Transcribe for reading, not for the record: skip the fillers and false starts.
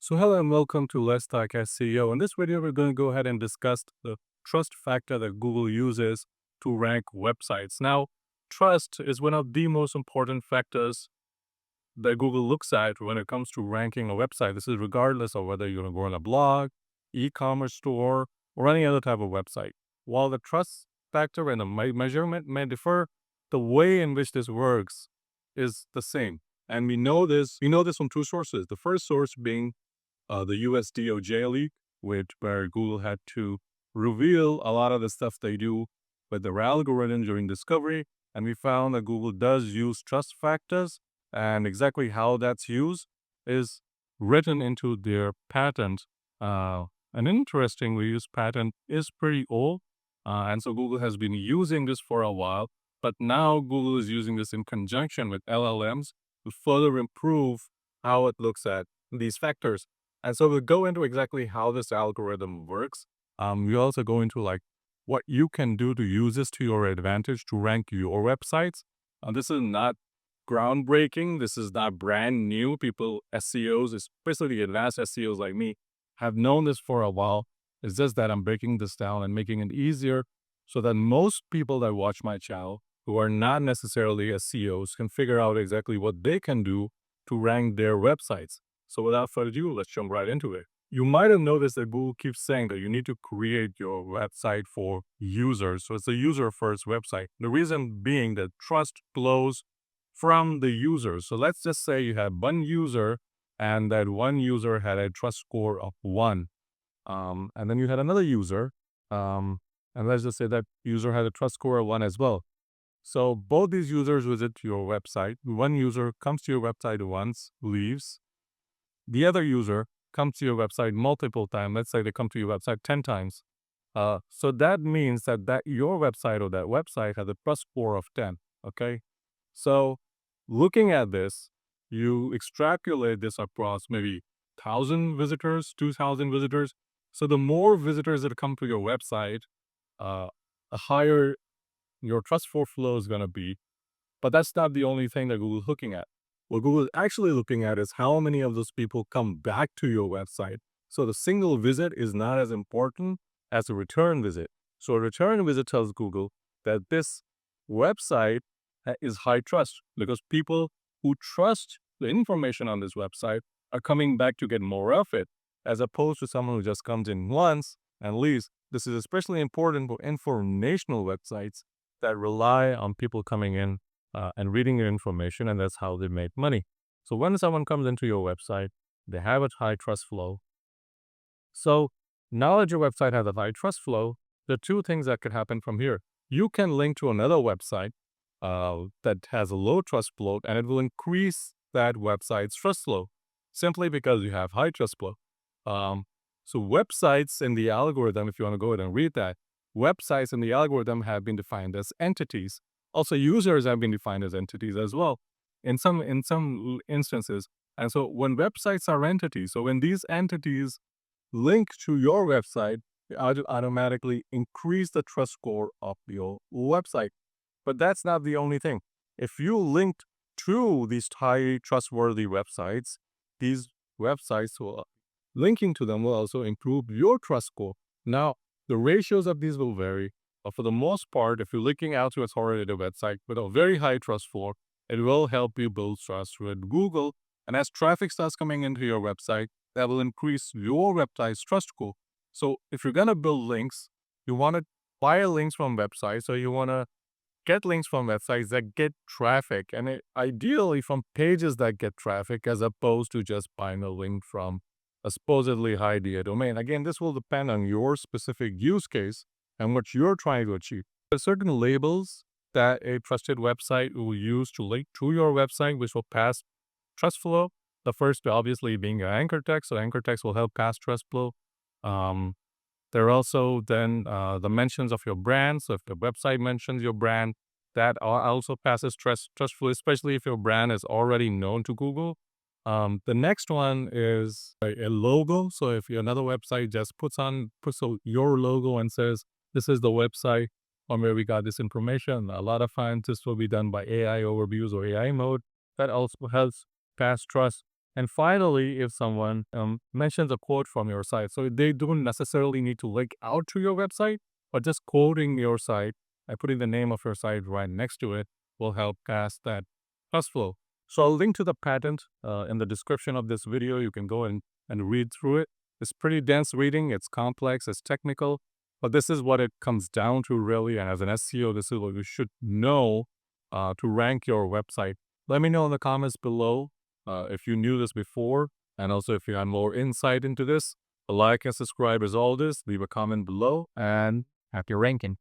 So hello and welcome to Let's Talk SEO. In this video, we're going to go ahead and discuss the trust factor that Google uses to rank websites. Now, trust is one of the most important factors that Google looks at when it comes to ranking a website. This is regardless of whether you're going to go on a blog, e-commerce store, or any other type of website. While the trust factor and the measurement may differ, the way in which this works is the same. And we know this from two sources. The first source being the US DOJ leak, where Google had to reveal a lot of the stuff they do with their algorithm during discovery. And we found that Google does use trust factors, and exactly how that's used is written into their patent. And interestingly, this patent is pretty old. And so Google has been using this for a while, but now Google is using this in conjunction with LLMs to further improve how it looks at these factors. And so we'll go into exactly how this algorithm works. We also go into like what you can do to use this to your advantage to rank your websites. This is not groundbreaking. This is not brand new. People, SEOs, especially advanced SEOs like me, have known this for a while. It's just that I'm breaking this down and making it easier so that most people that watch my channel who are not necessarily SEOs can figure out exactly what they can do to rank their websites. So without further ado, let's jump right into it. You might have noticed that Google keeps saying that you need to create your website for users. So it's a user-first website. The reason being that trust flows from the user. So let's just say you have one user and that one user had a trust score of 1. And then you had another user, and let's just say that user had a trust score of 1 as well. So both these users visit your website. One user comes to your website once, leaves. The other user comes to your website multiple times. Let's say they come to your website 10 times. So that means that your website or that website has a trust score of 10. Okay. So looking at this, you extrapolate this across maybe 1,000 visitors, 2,000 visitors. So the more visitors that come to your website, the higher your trust score flow is going to be. But that's not the only thing that Google's looking at. What Google is actually looking at is how many of those people come back to your website. So the single visit is not as important as a return visit. So a return visit tells Google that this website is high trust because people who trust the information on this website are coming back to get more of it, as opposed to someone who just comes in once and leaves. This is especially important for informational websites that rely on people coming in and reading your information, and that's how they make money. So when someone comes into your website, they have a high trust flow. So now that your website has a high trust flow, there are two things that could happen from here. You can link to another website that has a low trust flow, and it will increase that website's trust flow simply because you have high trust flow. So websites in the algorithm, if you want to go ahead and read that, websites in the algorithm have been defined as entities. Also, users have been defined as entities as well in some instances. And so when websites are entities, so when these entities link to your website, it automatically increase the trust score of your website. But that's not the only thing. If you linked to these high trustworthy websites, these websites will linking to them will also improve your trust score. Now, the ratios of these will vary, but for the most part, if you're linking out to a authoritative website with a very high trust score, it will help you build trust with Google. And as traffic starts coming into your website, that will increase your website's trust score. So if you're going to build links, you want to buy links from websites, or you want to get links from websites that get traffic, and ideally from pages that get traffic, as opposed to just buying a link from a supposedly high DA domain. Again, this will depend on your specific use case and what you're trying to achieve. There are certain labels that a trusted website will use to link to your website, which will pass trust flow. The first obviously being an anchor text. So anchor text will help pass trust flow. There are also then the mentions of your brand. So if the website mentions your brand, that also passes trust flow, especially if your brand is already known to Google. The next one is a logo. So if another website just puts your logo and says, this is the website on where we got this information, a lot of times this will be done by AI overviews or AI mode. That also helps pass trust. And finally, if someone mentions a quote from your site, so they don't necessarily need to link out to your website, but just quoting your site and putting the name of your site right next to it will help cast that trust flow. So I'll link to the patent in the description of this video. You can go and read through it. It's pretty dense reading. It's complex. It's technical. But this is what it comes down to really. And as an SEO, this is what you should know to rank your website. Let me know in the comments below if you knew this before, and also if you had more insight into this. A like and subscribe is all this. Leave a comment below, and happy ranking.